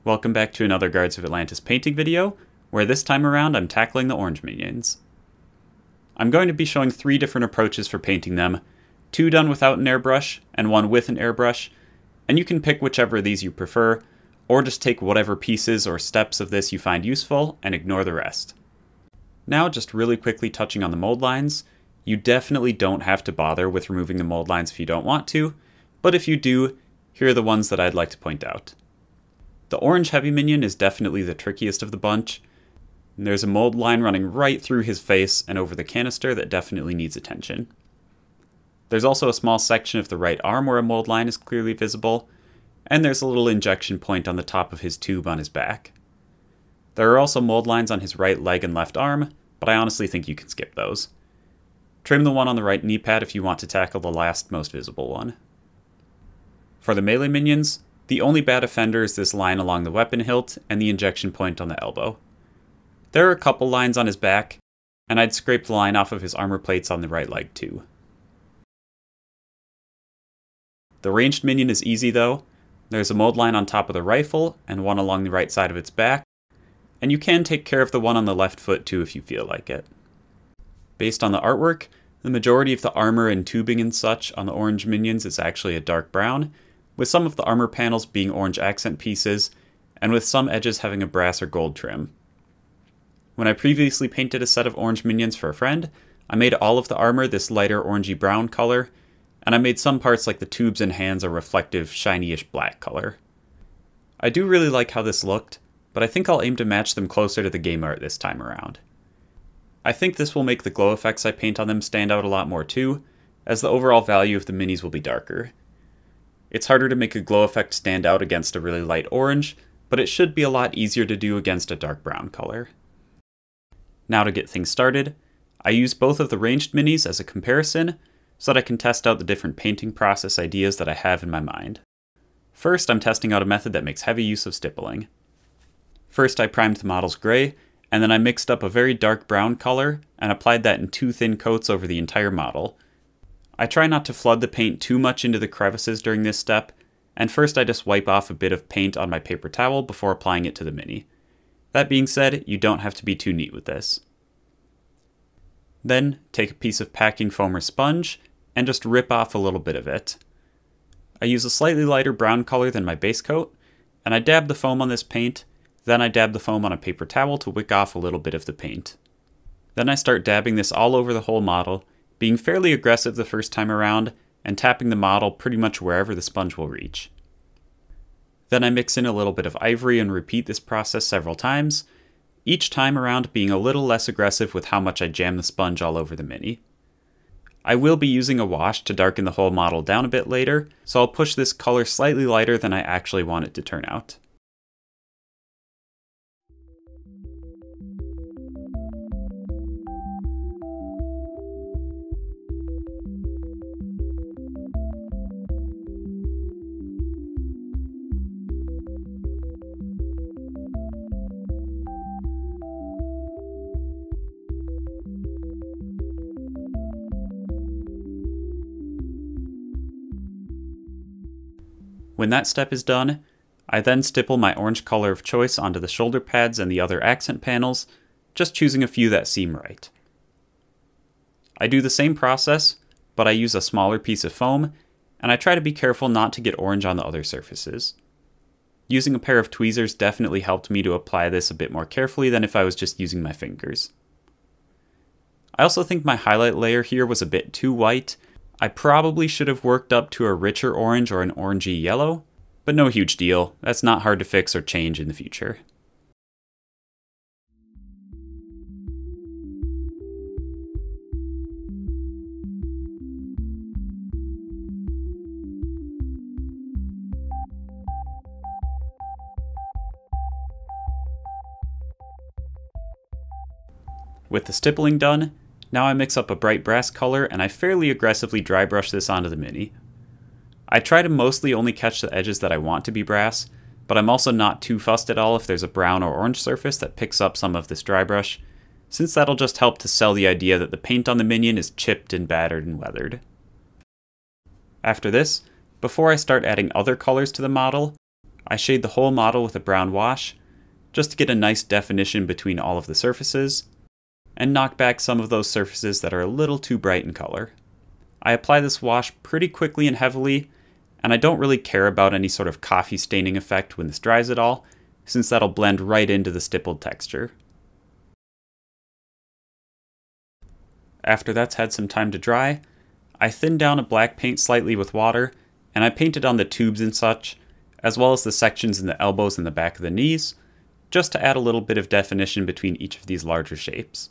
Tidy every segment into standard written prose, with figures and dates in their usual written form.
Welcome back to another Guards of Atlantis painting video, where this time around I'm tackling the orange minions. I'm going to be showing 3 different approaches for painting them, 2 done without an airbrush, and 1 with an airbrush, and you can pick whichever of these you prefer, or just take whatever pieces or steps of this you find useful and ignore the rest. Now, just really quickly touching on the mold lines, you definitely don't have to bother with removing the mold lines if you don't want to, but if you do, here are the ones that I'd like to point out. The orange heavy minion is definitely the trickiest of the bunch. There's a mold line running right through his face and over the canister that definitely needs attention. There's also a small section of the right arm where a mold line is clearly visible, and there's a little injection point on the top of his tube on his back. There are also mold lines on his right leg and left arm, but I honestly think you can skip those. Trim the one on the right knee pad if you want to tackle the last most visible one. For the melee minions, the only bad offender is this line along the weapon hilt and the injection point on the elbow. There are a couple lines on his back, and I'd scrape the line off of his armor plates on the right leg too. The ranged minion is easy though. There's a mold line on top of the rifle and one along the right side of its back, and you can take care of the one on the left foot too if you feel like it. Based on the artwork, the majority of the armor and tubing and such on the orange minions is actually a dark brown, with some of the armor panels being orange accent pieces, and with some edges having a brass or gold trim. When I previously painted a set of orange minions for a friend, I made all of the armor this lighter orangey brown color, and I made some parts like the tubes and hands a reflective, shiny-ish black color. I do really like how this looked, but I think I'll aim to match them closer to the game art this time around. I think this will make the glow effects I paint on them stand out a lot more too, as the overall value of the minis will be darker. It's harder to make a glow effect stand out against a really light orange, but it should be a lot easier to do against a dark brown color. Now to get things started, I use both of the ranged minis as a comparison so that I can test out the different painting process ideas that I have in my mind. First, I'm testing out a method that makes heavy use of stippling. First, I primed the models gray, and then I mixed up a very dark brown color and applied that in 2 thin coats over the entire model. I try not to flood the paint too much into the crevices during this step, and first I just wipe off a bit of paint on my paper towel before applying it to the mini. That being said, you don't have to be too neat with this. Then, take a piece of packing foam or sponge, and just rip off a little bit of it. I use a slightly lighter brown color than my base coat, and I dab the foam on this paint, then I dab the foam on a paper towel to wick off a little bit of the paint. Then I start dabbing this all over the whole model, being fairly aggressive the first time around, and tapping the model pretty much wherever the sponge will reach. Then I mix in a little bit of ivory and repeat this process several times, each time around being a little less aggressive with how much I jam the sponge all over the mini. I will be using a wash to darken the whole model down a bit later, so I'll push this color slightly lighter than I actually want it to turn out. When that step is done, I then stipple my orange color of choice onto the shoulder pads and the other accent panels, just choosing a few that seem right. I do the same process, but I use a smaller piece of foam, and I try to be careful not to get orange on the other surfaces. Using a pair of tweezers definitely helped me to apply this a bit more carefully than if I was just using my fingers. I also think my highlight layer here was a bit too white. I probably should have worked up to a richer orange or an orangey yellow, but no huge deal. That's not hard to fix or change in the future. With the stippling done, now I mix up a bright brass color and I fairly aggressively dry brush this onto the mini. I try to mostly only catch the edges that I want to be brass, but I'm also not too fussed at all if there's a brown or orange surface that picks up some of this dry brush, since that'll just help to sell the idea that the paint on the minion is chipped and battered and weathered. After this, before I start adding other colors to the model, I shade the whole model with a brown wash, just to get a nice definition between all of the surfaces, and knock back some of those surfaces that are a little too bright in color. I apply this wash pretty quickly and heavily, and I don't really care about any sort of coffee staining effect when this dries at all, since that'll blend right into the stippled texture. After that's had some time to dry, I thin down a black paint slightly with water, and I painted on the tubes and such, as well as the sections in the elbows and the back of the knees, just to add a little bit of definition between each of these larger shapes.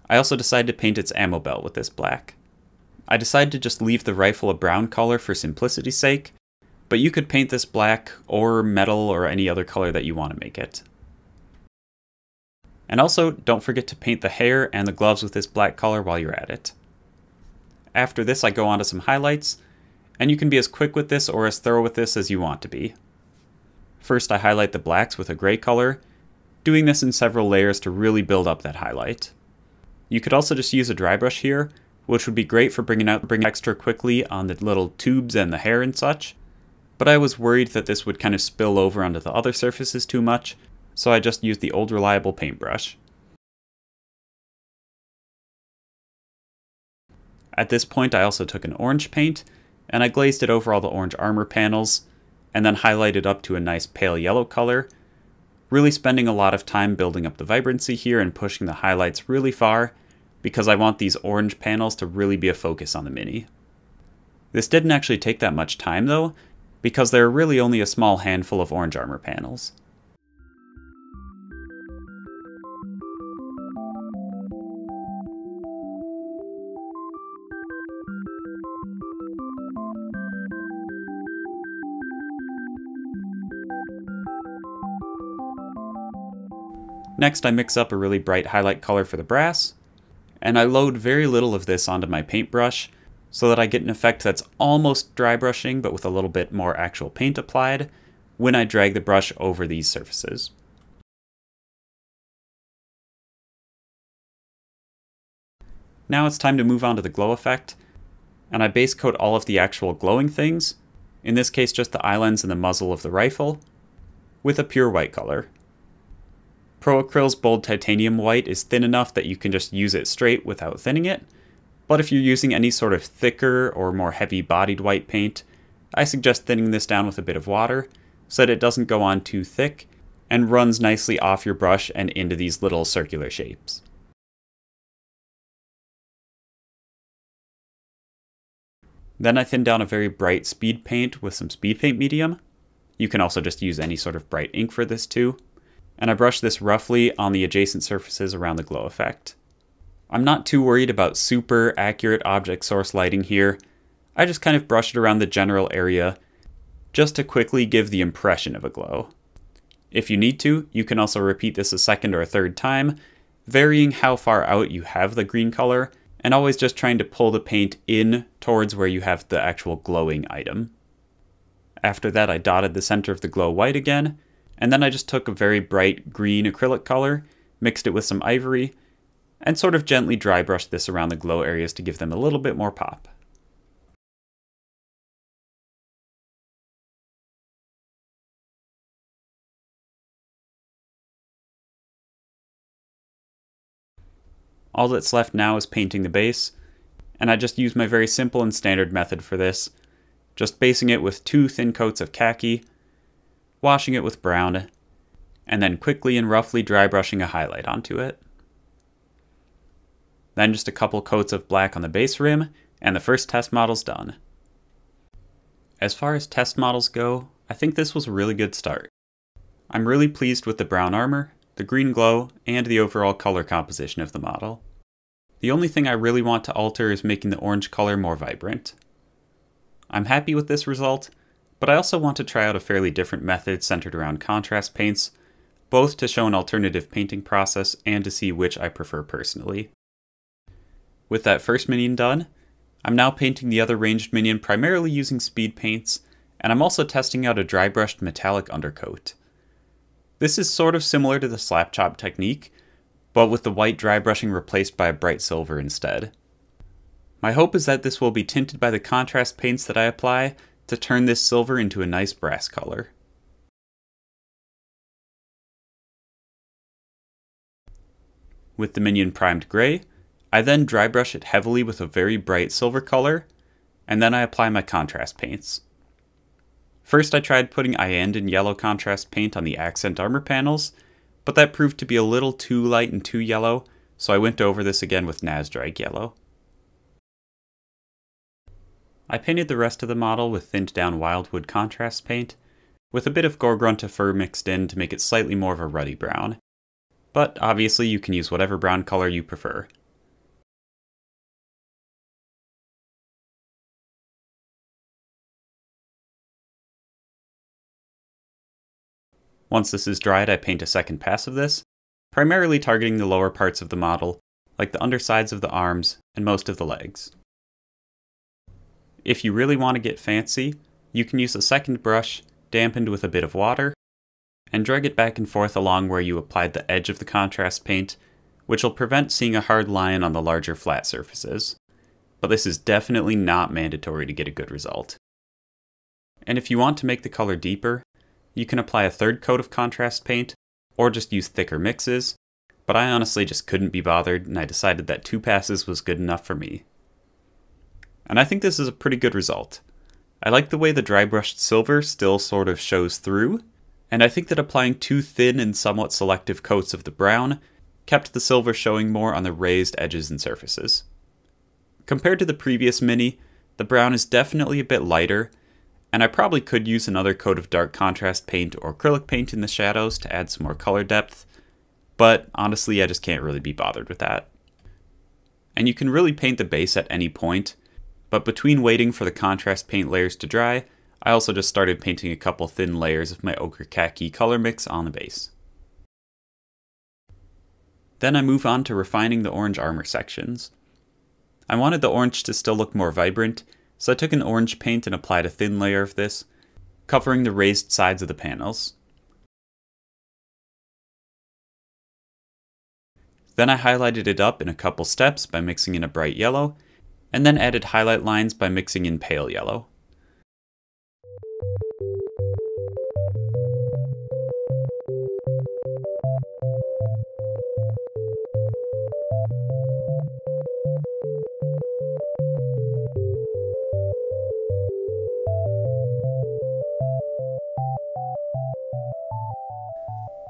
I also decided to paint its ammo belt with this black. I decided to just leave the rifle a brown color for simplicity's sake, but you could paint this black or metal or any other color that you want to make it. And also, don't forget to paint the hair and the gloves with this black color while you're at it. After this, I go on to some highlights, and you can be as quick with this or as thorough with this as you want to be. First, I highlight the blacks with a gray color, doing this in several layers to really build up that highlight. You could also just use a dry brush here, which would be great for bringing extra quickly on the little tubes and the hair and such, but I was worried that this would kind of spill over onto the other surfaces too much, so I just used the old reliable paintbrush. At this point, I also took an orange paint, and I glazed it over all the orange armor panels, and then highlighted up to a nice pale yellow color, really spending a lot of time building up the vibrancy here and pushing the highlights really far, because I want these orange panels to really be a focus on the Mini. This didn't actually take that much time though, because there are really only a small handful of orange armor panels. Next, I mix up a really bright highlight color for the brass, and I load very little of this onto my paintbrush so that I get an effect that's almost dry brushing but with a little bit more actual paint applied when I drag the brush over these surfaces. Now it's time to move on to the glow effect, and I base coat all of the actual glowing things, in this case just the eyelens and the muzzle of the rifle, with a pure white color. Pro Acryl's Bold Titanium White is thin enough that you can just use it straight without thinning it, but if you're using any sort of thicker or more heavy-bodied white paint, I suggest thinning this down with a bit of water so that it doesn't go on too thick and runs nicely off your brush and into these little circular shapes. Then I thin down a very bright speed paint with some speed paint medium. You can also just use any sort of bright ink for this too. And I brush this roughly on the adjacent surfaces around the glow effect. I'm not too worried about super accurate object source lighting here. I just kind of brush it around the general area just to quickly give the impression of a glow. If you need to, you can also repeat this a second or a third time, varying how far out you have the green color, and always just trying to pull the paint in towards where you have the actual glowing item. After that, I dotted the center of the glow white again, and then I just took a very bright green acrylic color, mixed it with some ivory, and sort of gently dry brushed this around the glow areas to give them a little bit more pop. All that's left now is painting the base, and I just use my very simple and standard method for this, just basing it with 2 thin coats of khaki, washing it with brown, and then quickly and roughly dry brushing a highlight onto it. Then just a couple coats of black on the base rim, and the first test model's done. As far as test models go, I think this was a really good start. I'm really pleased with the brown armor, the green glow, and the overall color composition of the model. The only thing I really want to alter is making the orange color more vibrant. I'm happy with this result, but I also want to try out a fairly different method centered around contrast paints, both to show an alternative painting process and to see which I prefer personally. With that first minion done, I'm now painting the other ranged minion primarily using speed paints, and I'm also testing out a dry brushed metallic undercoat. This is sort of similar to the slap chop technique, but with the white dry brushing replaced by a bright silver instead. My hope is that this will be tinted by the contrast paints that I apply to turn this silver into a nice brass color. With the minion primed gray, I then dry brush it heavily with a very bright silver color, and then I apply my contrast paints. First I tried putting Iandan yellow contrast paint on the accent armor panels, but that proved to be a little too light and too yellow, so I went over this again with Nazdrag yellow. I painted the rest of the model with thinned down Wildwood contrast paint, with a bit of Gorgrunta fur mixed in to make it slightly more of a ruddy brown. But obviously you can use whatever brown color you prefer. Once this is dried, I paint a second pass of this, primarily targeting the lower parts of the model, like the undersides of the arms and most of the legs. If you really want to get fancy, you can use a second brush dampened with a bit of water, and drag it back and forth along where you applied the edge of the contrast paint, which will prevent seeing a hard line on the larger flat surfaces. But this is definitely not mandatory to get a good result. And if you want to make the color deeper, you can apply a third coat of contrast paint, or just use thicker mixes, but I honestly just couldn't be bothered, and I decided that 2 passes was good enough for me. And I think this is a pretty good result. I like the way the dry brushed silver still sort of shows through, and I think that applying 2 thin and somewhat selective coats of the brown kept the silver showing more on the raised edges and surfaces. Compared to the previous mini, the brown is definitely a bit lighter, and I probably could use another coat of dark contrast paint or acrylic paint in the shadows to add some more color depth, but honestly I just can't really be bothered with that. And you can really paint the base at any point, but between waiting for the contrast paint layers to dry, I also just started painting a couple thin layers of my ochre khaki color mix on the base. Then I move on to refining the orange armor sections. I wanted the orange to still look more vibrant, so I took an orange paint and applied a thin layer of this, covering the raised sides of the panels. Then I highlighted it up in a couple steps by mixing in a bright yellow, and then added highlight lines by mixing in pale yellow.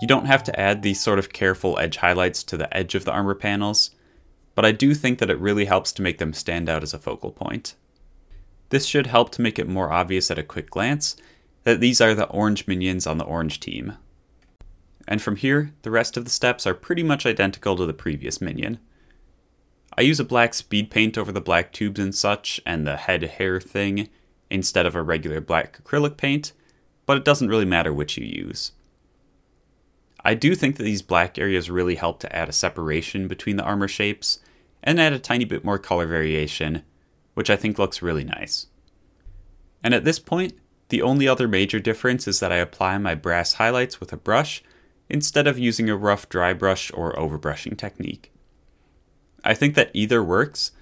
You don't have to add these sort of careful edge highlights to the edge of the armor panels, but I do think that it really helps to make them stand out as a focal point. This should help to make it more obvious at a quick glance that these are the orange minions on the orange team. And from here, the rest of the steps are pretty much identical to the previous minion. I use a black speed paint over the black tubes and such, and the head hair thing, instead of a regular black acrylic paint, but it doesn't really matter which you use. I do think that these black areas really help to add a separation between the armor shapes, and add a tiny bit more color variation, which I think looks really nice. And at this point, the only other major difference is that I apply my brass highlights with a brush, instead of using a rough dry brush or overbrushing technique. I think that either works,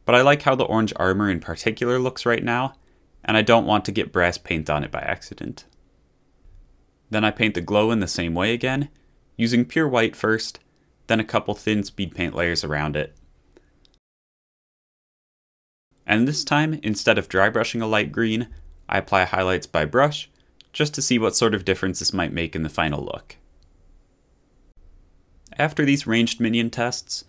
but I like how the orange armor in particular looks right now, and I don't want to get brass paint on it by accident. Then I paint the glow in the same way again, using pure white first, then a couple thin speed paint layers around it. And this time, instead of dry brushing a light green, I apply highlights by brush, just to see what sort of difference this might make in the final look. After these ranged minion tests,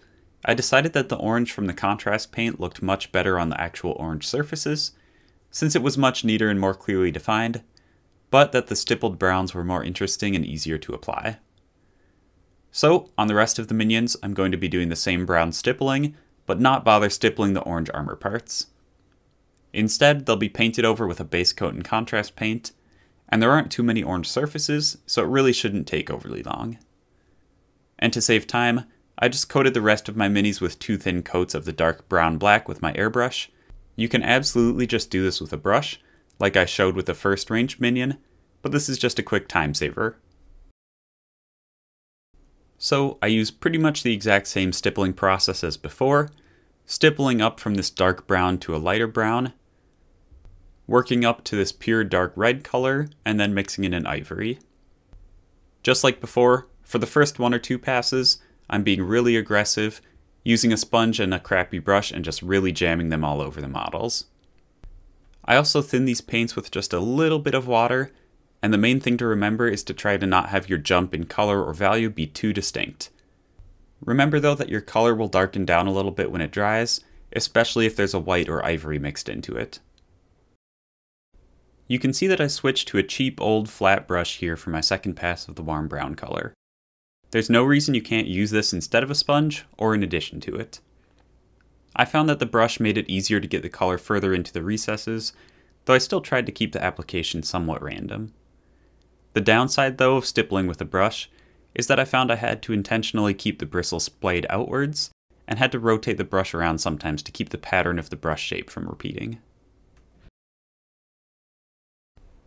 I decided that the orange from the contrast paint looked much better on the actual orange surfaces, since it was much neater and more clearly defined, but that the stippled browns were more interesting and easier to apply. So, on the rest of the minions, I'm going to be doing the same brown stippling, but not bother stippling the orange armor parts. Instead, they'll be painted over with a base coat in contrast paint, and there aren't too many orange surfaces, so it really shouldn't take overly long. And to save time, I just coated the rest of my minis with 2 thin coats of the dark brown-black with my airbrush. You can absolutely just do this with a brush, like I showed with the first ranged minion, but this is just a quick time saver. So I use pretty much the exact same stippling process as before, stippling up from this dark brown to a lighter brown, working up to this pure dark red color, and then mixing in an ivory. Just like before, for the first 1 or 2 passes, I'm being really aggressive, using a sponge and a crappy brush and just really jamming them all over the models. I also thin these paints with just a little bit of water, and the main thing to remember is to try to not have your jump in color or value be too distinct. Remember though that your color will darken down a little bit when it dries, especially if there's a white or ivory mixed into it. You can see that I switched to a cheap old flat brush here for my second pass of the warm brown color. There's no reason you can't use this instead of a sponge or in addition to it. I found that the brush made it easier to get the color further into the recesses, though I still tried to keep the application somewhat random. The downside though of stippling with a brush is that I found I had to intentionally keep the bristles splayed outwards, and had to rotate the brush around sometimes to keep the pattern of the brush shape from repeating.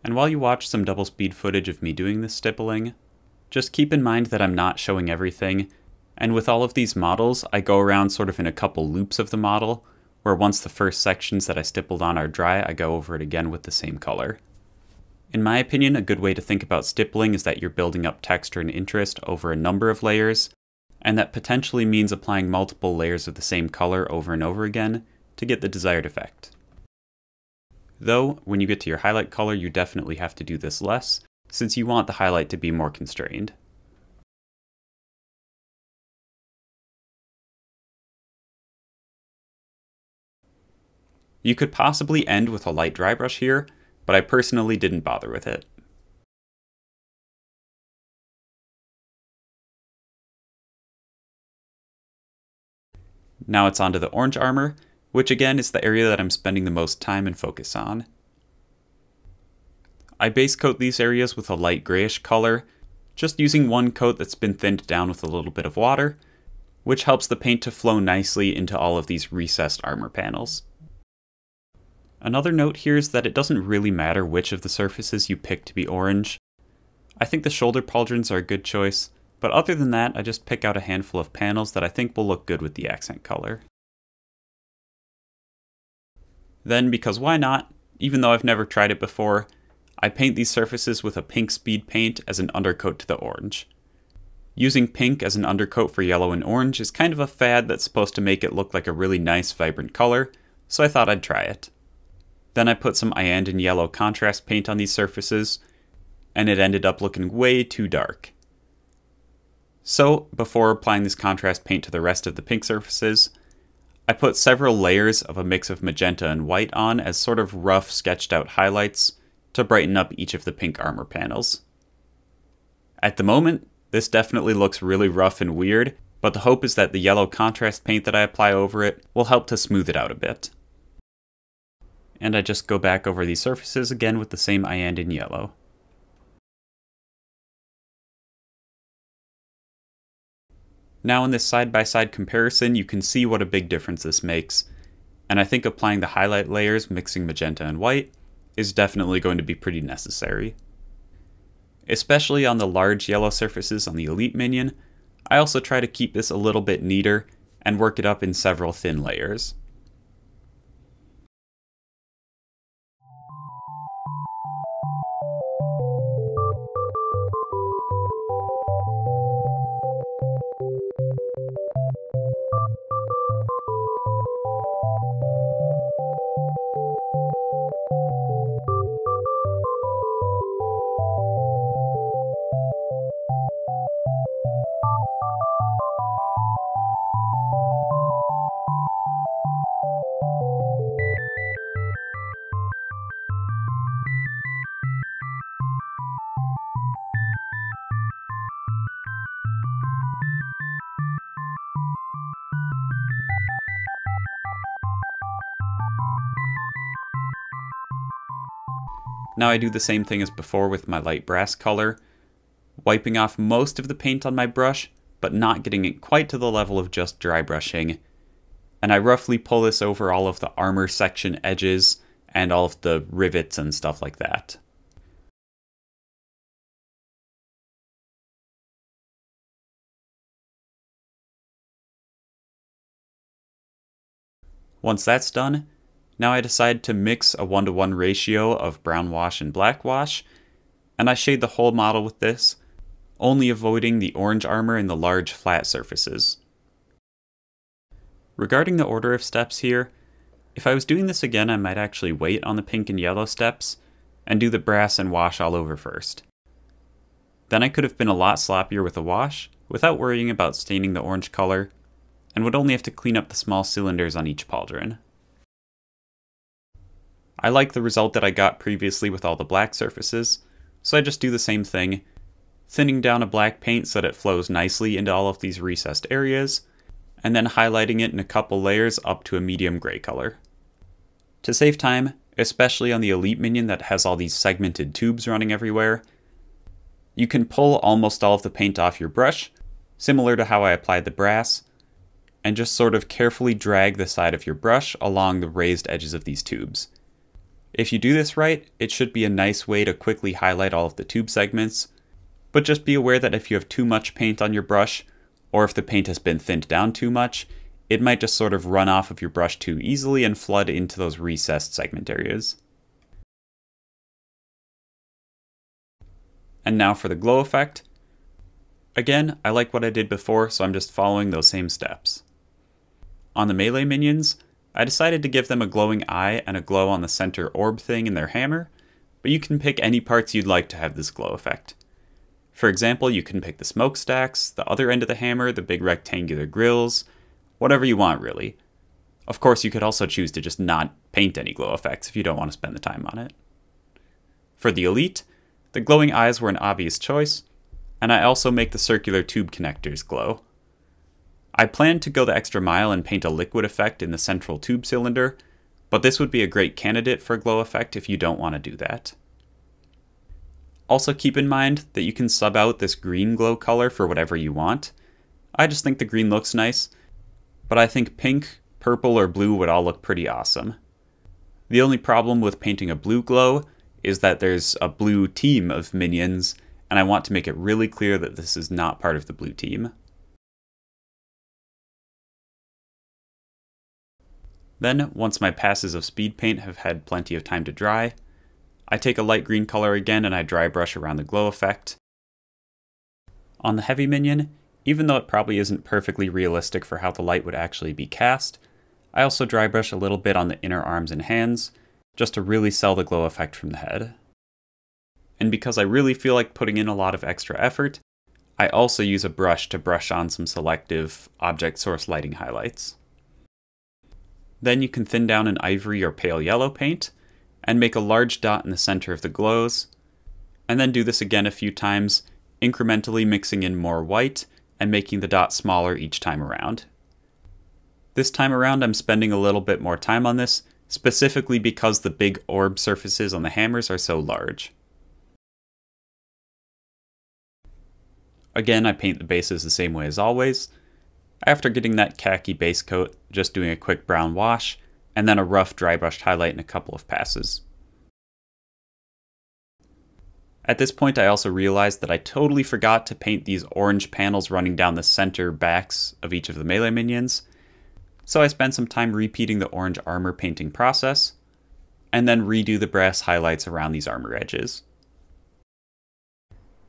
And while you watch some double speed footage of me doing this stippling, just keep in mind that I'm not showing everything, and with all of these models, I go around sort of in a couple loops of the model, where once the first sections that I stippled on are dry, I go over it again with the same color. In my opinion, a good way to think about stippling is that you're building up texture and interest over a number of layers, and that potentially means applying multiple layers of the same color over and over again to get the desired effect. Though, when you get to your highlight color, you definitely have to do this less, since you want the highlight to be more constrained. You could possibly end with a light dry brush here, but I personally didn't bother with it. Now it's onto the orange armor, which again is the area that I'm spending the most time and focus on. I base coat these areas with a light grayish color, just using one coat that's been thinned down with a little bit of water, which helps the paint to flow nicely into all of these recessed armor panels. Another note here is that it doesn't really matter which of the surfaces you pick to be orange. I think the shoulder pauldrons are a good choice, but other than that, I just pick out a handful of panels that I think will look good with the accent color. Then, because why not, even though I've never tried it before, I paint these surfaces with a pink speed paint as an undercoat to the orange. Using pink as an undercoat for yellow and orange is kind of a fad that's supposed to make it look like a really nice, vibrant color, so I thought I'd try it. Then I put some cyan and yellow contrast paint on these surfaces, and it ended up looking way too dark. So, before applying this contrast paint to the rest of the pink surfaces, I put several layers of a mix of magenta and white on as sort of rough sketched out highlights to brighten up each of the pink armor panels. At the moment, this definitely looks really rough and weird, but the hope is that the yellow contrast paint that I apply over it will help to smooth it out a bit. And I just go back over these surfaces again with the same cyan and yellow. Now in this side-by-side comparison, you can see what a big difference this makes, and I think applying the highlight layers mixing magenta and white is definitely going to be pretty necessary. Especially on the large yellow surfaces on the Elite minion, I also try to keep this a little bit neater and work it up in several thin layers. Now I do the same thing as before with my light brass color, wiping off most of the paint on my brush, but not getting it quite to the level of just dry brushing. And I roughly pull this over all of the armor section edges and all of the rivets and stuff like that. Once that's done, now I decide to mix a 1-to-1 ratio of brown wash and black wash, and I shade the whole model with this, only avoiding the orange armor and the large flat surfaces. Regarding the order of steps here, if I was doing this again, I might actually wait on the pink and yellow steps and do the brass and wash all over first. Then I could have been a lot sloppier with the wash without worrying about staining the orange color, and would only have to clean up the small cylinders on each pauldron. I like the result that I got previously with all the black surfaces, so I just do the same thing, thinning down a black paint so that it flows nicely into all of these recessed areas, and then highlighting it in a couple layers up to a medium gray color. To save time, especially on the elite minion that has all these segmented tubes running everywhere, you can pull almost all of the paint off your brush, similar to how I applied the brass, and just sort of carefully drag the side of your brush along the raised edges of these tubes. If you do this right, it should be a nice way to quickly highlight all of the tube segments, but just be aware that if you have too much paint on your brush, or if the paint has been thinned down too much, it might just sort of run off of your brush too easily and flood into those recessed segment areas. And now for the glow effect. Again, I like what I did before, so I'm just following those same steps. On the melee minions, I decided to give them a glowing eye and a glow on the center orb thing in their hammer, but you can pick any parts you'd like to have this glow effect. For example, you can pick the smokestacks, the other end of the hammer, the big rectangular grills, whatever you want really. Of course, you could also choose to just not paint any glow effects if you don't want to spend the time on it. For the elite, the glowing eyes were an obvious choice, and I also make the circular tube connectors glow. I planned to go the extra mile and paint a liquid effect in the central tube cylinder, but this would be a great candidate for a glow effect if you don't want to do that. Also keep in mind that you can sub out this green glow color for whatever you want. I just think the green looks nice, but I think pink, purple, or blue would all look pretty awesome. The only problem with painting a blue glow is that there's a blue team of minions, and I want to make it really clear that this is not part of the blue team. Then, once my passes of speed paint have had plenty of time to dry, I take a light green color again and I dry brush around the glow effect. On the heavy minion, even though it probably isn't perfectly realistic for how the light would actually be cast, I also dry brush a little bit on the inner arms and hands, just to really sell the glow effect from the head. And because I really feel like putting in a lot of extra effort, I also use a brush to brush on some selective object source lighting highlights. Then you can thin down an ivory or pale yellow paint, and make a large dot in the center of the glows, and then do this again a few times, incrementally mixing in more white and making the dot smaller each time around. This time around I'm spending a little bit more time on this, specifically because the big orb surfaces on the hammers are so large. Again, I paint the bases the same way as always. After getting that khaki base coat, just doing a quick brown wash, and then a rough dry brushed highlight in a couple of passes. At this point I also realized that I totally forgot to paint these orange panels running down the center backs of each of the melee minions, so I spent some time repeating the orange armor painting process, and then redo the brass highlights around these armor edges.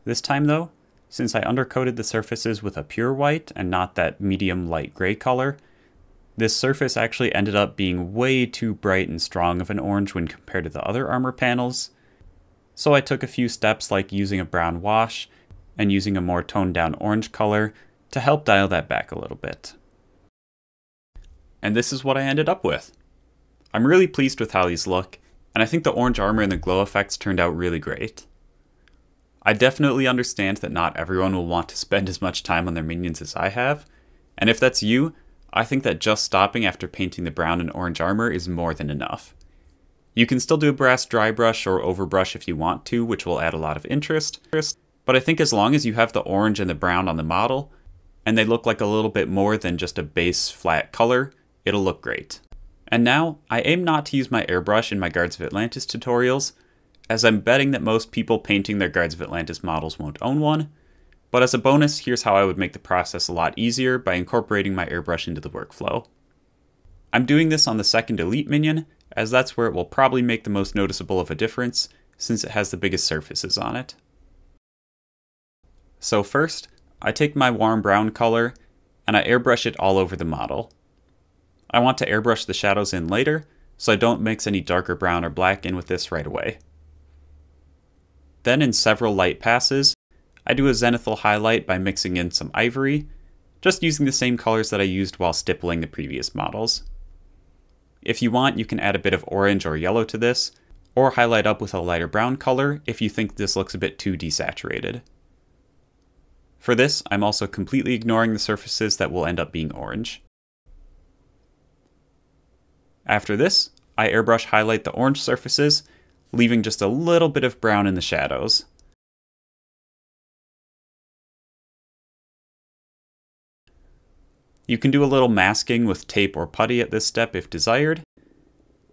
This time though, since I undercoated the surfaces with a pure white and not that medium light gray color, this surface actually ended up being way too bright and strong of an orange when compared to the other armor panels, so I took a few steps like using a brown wash and using a more toned down orange color to help dial that back a little bit. And this is what I ended up with. I'm really pleased with how these look, and I think the orange armor and the glow effects turned out really great. I definitely understand that not everyone will want to spend as much time on their minions as I have, and if that's you, I think that just stopping after painting the brown and orange armor is more than enough. You can still do a brass dry brush or overbrush if you want to, which will add a lot of interest, but I think as long as you have the orange and the brown on the model, and they look like a little bit more than just a base flat color, it'll look great. And now, I aim not to use my airbrush in my Guards of Atlantis tutorials, as I'm betting that most people painting their Guards of Atlantis models won't own one, but as a bonus, here's how I would make the process a lot easier by incorporating my airbrush into the workflow. I'm doing this on the second elite minion, as that's where it will probably make the most noticeable of a difference, since it has the biggest surfaces on it. So first, I take my warm brown color, and I airbrush it all over the model. I want to airbrush the shadows in later, so I don't mix any darker brown or black in with this right away. Then in several light passes, I do a zenithal highlight by mixing in some ivory, just using the same colors that I used while stippling the previous models. If you want, you can add a bit of orange or yellow to this, or highlight up with a lighter brown color if you think this looks a bit too desaturated. For this, I'm also completely ignoring the surfaces that will end up being orange. After this, I airbrush highlight the orange surfaces, leaving just a little bit of brown in the shadows. You can do a little masking with tape or putty at this step if desired,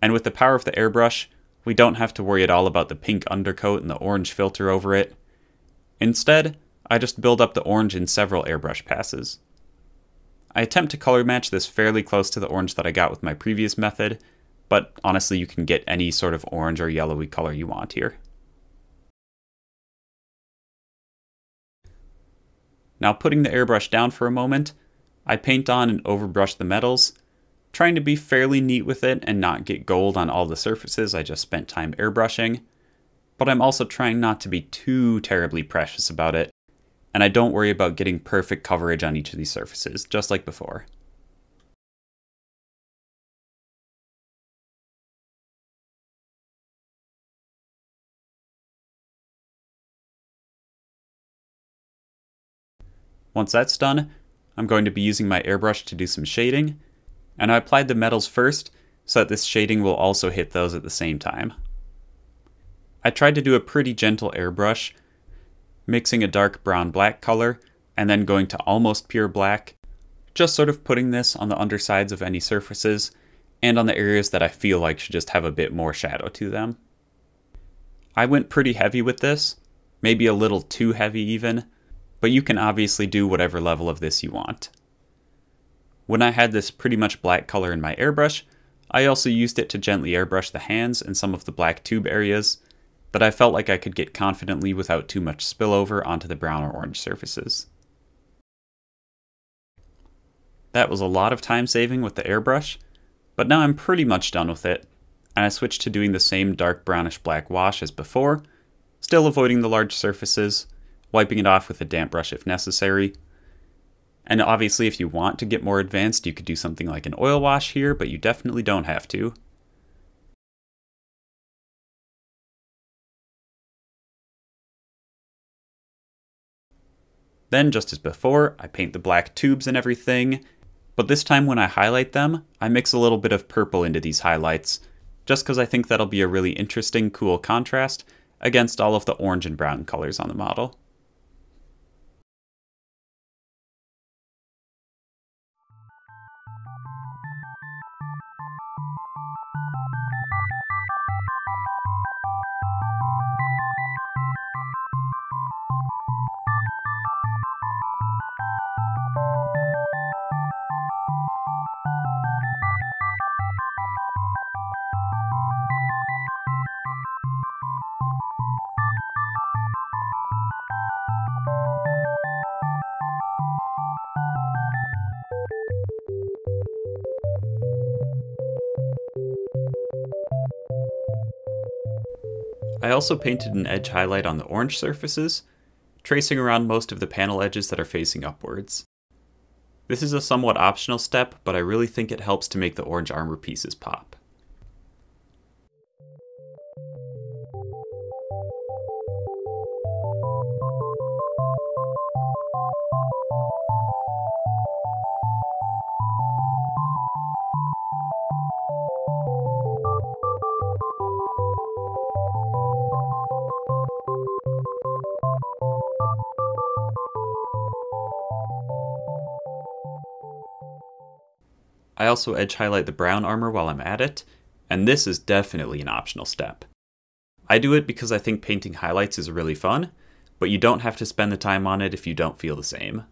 and with the power of the airbrush, we don't have to worry at all about the pink undercoat and the orange filter over it. Instead, I just build up the orange in several airbrush passes. I attempt to color match this fairly close to the orange that I got with my previous method, but honestly you can get any sort of orange or yellowy color you want here. Now putting the airbrush down for a moment, I paint on and overbrush the metals, trying to be fairly neat with it and not get gold on all the surfaces I just spent time airbrushing, but I'm also trying not to be too terribly precious about it, and I don't worry about getting perfect coverage on each of these surfaces, just like before. Once that's done, I'm going to be using my airbrush to do some shading, and I applied the metals first so that this shading will also hit those at the same time. I tried to do a pretty gentle airbrush, mixing a dark brown-black color, and then going to almost pure black, just sort of putting this on the undersides of any surfaces, and on the areas that I feel like should just have a bit more shadow to them. I went pretty heavy with this, maybe a little too heavy even, but you can obviously do whatever level of this you want. When I had this pretty much black color in my airbrush, I also used it to gently airbrush the hands and some of the black tube areas that I felt like I could get confidently without too much spillover onto the brown or orange surfaces. That was a lot of time saving with the airbrush, but now I'm pretty much done with it, and I switched to doing the same dark brownish black wash as before, still avoiding the large surfaces, wiping it off with a damp brush if necessary. And obviously if you want to get more advanced, you could do something like an oil wash here, but you definitely don't have to. Then, just as before, I paint the black tubes and everything, but this time when I highlight them, I mix a little bit of purple into these highlights, just because I think that'll be a really interesting, cool contrast against all of the orange and brown colors on the model. I also painted an edge highlight on the orange surfaces, tracing around most of the panel edges that are facing upwards. This is a somewhat optional step, but I really think it helps to make the orange armor pieces pop. I also edge highlight the brown armor while I'm at it, and this is definitely an optional step. I do it because I think painting highlights is really fun, but you don't have to spend the time on it if you don't feel the same.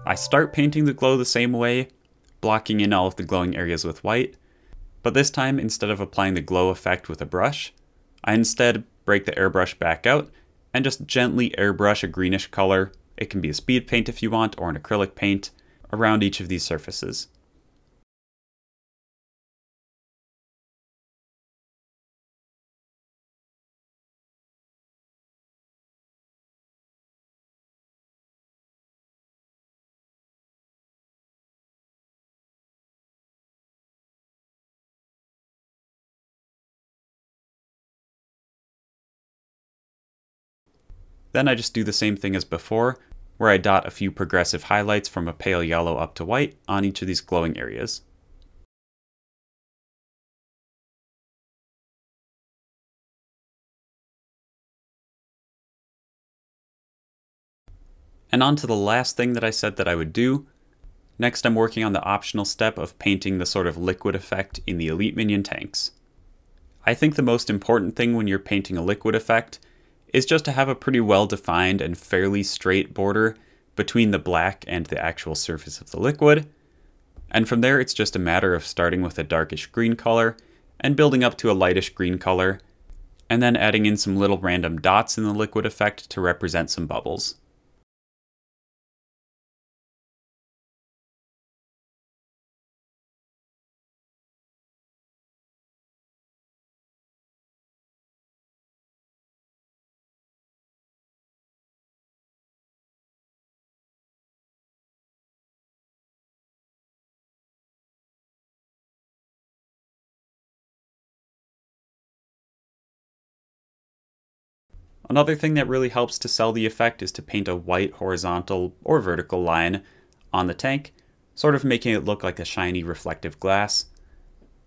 I start painting the glow the same way, blocking in all of the glowing areas with white, but this time instead of applying the glow effect with a brush, I instead break the airbrush back out and just gently airbrush a greenish color, it can be a speed paint if you want or an acrylic paint, around each of these surfaces. Then I just do the same thing as before, where I dot a few progressive highlights from a pale yellow up to white on each of these glowing areas. And on to the last thing that I said that I would do. Next, I'm working on the optional step of painting the sort of liquid effect in the Elite Minion tanks. I think the most important thing when you're painting a liquid effect is just to have a pretty well-defined and fairly straight border between the black and the actual surface of the liquid. And from there, it's just a matter of starting with a darkish green color and building up to a lightish green color, and then adding in some little random dots in the liquid effect to represent some bubbles. Another thing that really helps to sell the effect is to paint a white horizontal or vertical line on the tank, sort of making it look like a shiny reflective glass.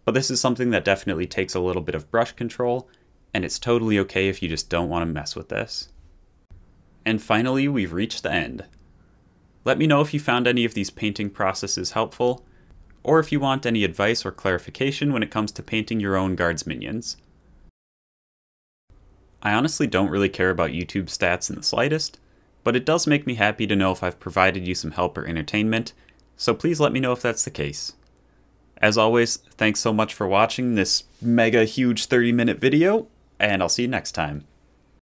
But this is something that definitely takes a little bit of brush control, and it's totally okay if you just don't want to mess with this. And finally, we've reached the end. Let me know if you found any of these painting processes helpful, or if you want any advice or clarification when it comes to painting your own guards minions. I honestly don't really care about YouTube stats in the slightest, but it does make me happy to know if I've provided you some help or entertainment, so please let me know if that's the case. As always, thanks so much for watching this mega huge 30-minute video, and I'll see you next time.